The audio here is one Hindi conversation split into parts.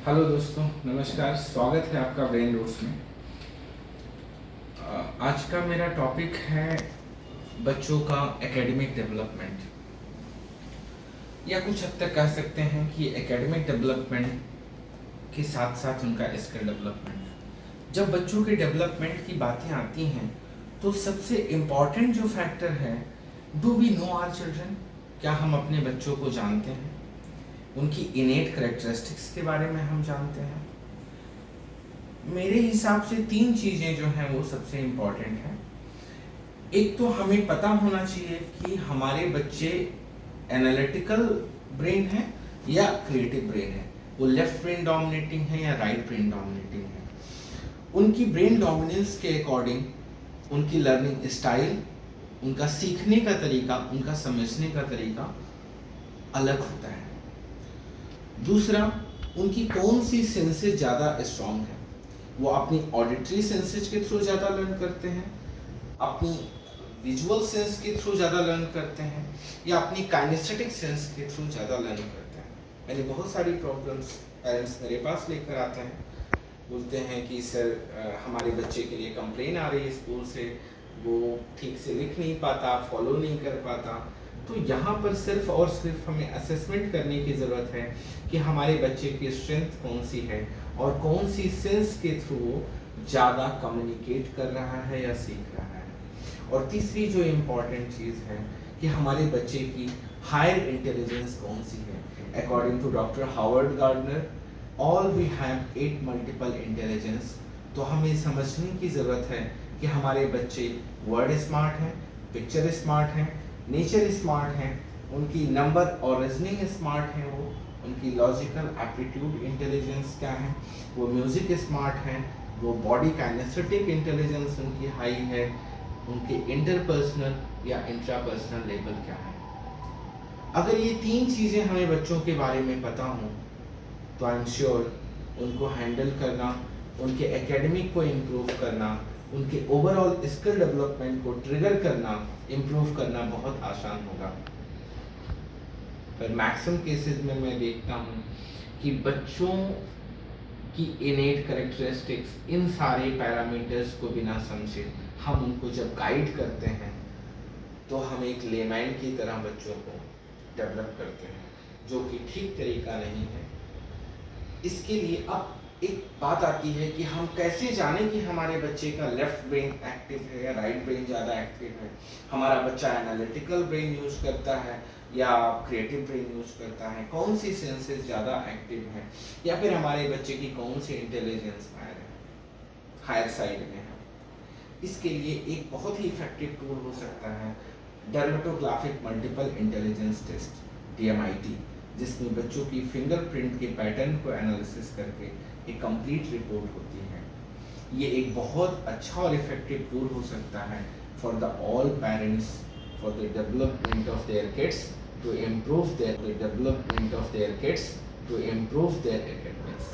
हेलो दोस्तों, नमस्कार। स्वागत है आपका ब्रेन रूट्स में। आज का मेरा टॉपिक है बच्चों का एकेडमिक डेवलपमेंट, या कुछ हद तक कह सकते हैं कि एकेडमिक डेवलपमेंट के साथ साथ उनका स्किल डेवलपमेंट। जब बच्चों के डेवलपमेंट की बातें आती हैं तो सबसे इम्पॉर्टेंट जो फैक्टर है, do we know our children? क्या हम अपने बच्चों को जानते हैं? उनकी इनेट करेक्टरिस्टिक्स के बारे में हम जानते हैं? मेरे हिसाब से 3 चीज़ें जो हैं वो सबसे इम्पॉर्टेंट हैं। एक तो हमें पता होना चाहिए कि हमारे बच्चे एनालिटिकल ब्रेन है या क्रिएटिव ब्रेन है, वो लेफ्ट ब्रेन डोमिनेटिंग है या राइट ब्रेन डोमिनेटिंग है। उनकी ब्रेन डोमिनेंस के अकॉर्डिंग उनकी लर्निंग स्टाइल, उनका सीखने का तरीका, उनका समझने का तरीका अलग होता है। दूसरा, उनकी कौन सी सेंसेस ज़्यादा स्ट्रांग है। वो अपनी ऑडिटरी सेंसेस के थ्रू ज़्यादा लर्न करते हैं, अपनी विजुअल सेंस के थ्रू ज़्यादा लर्न करते हैं, या अपनी काइनेस्थेटिक सेंस के थ्रू ज़्यादा लर्न करते हैं। मैंने बहुत सारी प्रॉब्लम्स पेरेंट्स मेरे पास लेकर आते हैं, बोलते हैं कि सर हमारे बच्चे के लिए कंप्लेन आ रही है स्कूल से, वो ठीक से लिख नहीं पाता, फॉलो नहीं कर पाता। तो यहाँ पर सिर्फ और सिर्फ हमें असेसमेंट करने की ज़रूरत है कि हमारे बच्चे की स्ट्रेंथ कौन सी है और कौन सी सेंस के थ्रू वो ज़्यादा कम्युनिकेट कर रहा है या सीख रहा है। और तीसरी जो इम्पॉर्टेंट चीज़ है कि हमारे बच्चे की हायर इंटेलिजेंस कौन सी है। According to doctor Howard Gardner, all we have 8 multiple intelligence. तो हमें समझने की ज़रूरत है कि हमारे बच्चे वर्ड स्मार्ट हैं, पिक्चर स्मार्ट हैं, नेचर स्मार्ट हैं, उनकी नंबर और रीजनिंग स्मार्ट हैं, वो उनकी लॉजिकल एप्टीट्यूड इंटेलिजेंस क्या है, वो म्यूज़िक स्मार्ट हैं, वो बॉडी काइनेस्थेटिक इंटेलिजेंस उनकी हाई है, उनके इंटरपर्सनल या इंट्रापर्सनल लेवल क्या है। अगर ये 3 चीज़ें हमें बच्चों के बारे में पता हों तो आई एम श्योर उनको हैंडल करना, उनके एकेडमिक को इम्प्रूव करना, उनके ओवरऑल स्किल डेवलपमेंट को ट्रिगर करना, इम्प्रूव करना बहुत आसान होगा। पर मैक्सिमम केसेस में मैं देखता हूँ कि बच्चों की इनेट करेक्टरिस्टिक्स, इन सारे पैरामीटर्स को बिना समझे हम उनको जब गाइड करते हैं तो हम एक लेमैन की तरह बच्चों को डेवलप करते हैं, जो कि ठीक तरीका नहीं है। इसके लिए अब एक बात आती है कि हम कैसे जानें कि हमारे बच्चे का लेफ्ट ब्रेन एक्टिव है या राइट ब्रेन ज़्यादा एक्टिव है। हमारा बच्चा एनालिटिकल ब्रेन यूज करता है या क्रिएटिव ब्रेन यूज करता है, कौन सी सेंसेस ज़्यादा एक्टिव है, या फिर हमारे बच्चे की कौन सी इंटेलिजेंस हायर साइड में है। इसके लिए एक बहुत ही इफेक्टिव टूल हो सकता है डर्मेटोग्राफिक मल्टीपल इंटेलिजेंस टेस्ट, DMIT, जिसमें बच्चों की फिंगरप्रिंट के पैटर्न को एनालिसिस करके एक कंप्लीट रिपोर्ट होती है। ये एक बहुत अच्छा और इफेक्टिव टूल हो सकता है for the all parents, for the development of their kids to improve their academics.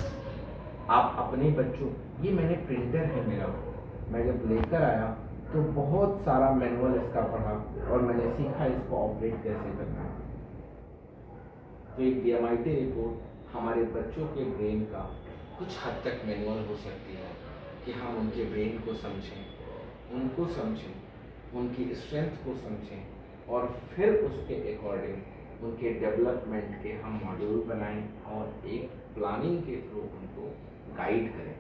आप अपने बच्चों, ये मैंने प्रिंटर है मेरा, मैं जब लेकर आया तो बहुत सारा मैनुअल इसका पढ़ा और मैंने सीखा इसको ऑपरेट कैसे करना है। तो एक DMIT रिपोर्ट हमारे बच्चों के ब्रेन का कुछ हद तक मैनुअल हो सकती है कि हम उनके ब्रेन को समझें, उनको समझें, उनकी स्ट्रेंथ को समझें और फिर उसके अकॉर्डिंग उनके डेवलपमेंट के हम मॉड्यूल बनाएं और एक प्लानिंग के थ्रू उनको गाइड करें।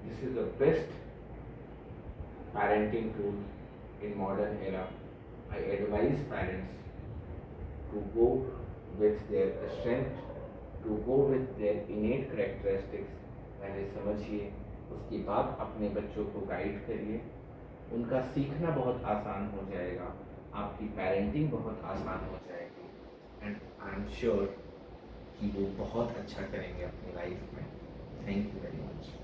This is the best parenting tool in modern era. I advise parents to go with their strength, to go with their innate characteristics। पहले समझिए, उसके बाद अपने बच्चों को गाइड करिए, उनका सीखना बहुत आसान हो जाएगा, आपकी पेरेंटिंग बहुत आसान हो जाएगी, एंड आई एम श्योर कि वो बहुत अच्छा करेंगे अपनी लाइफ में। Thank you very much.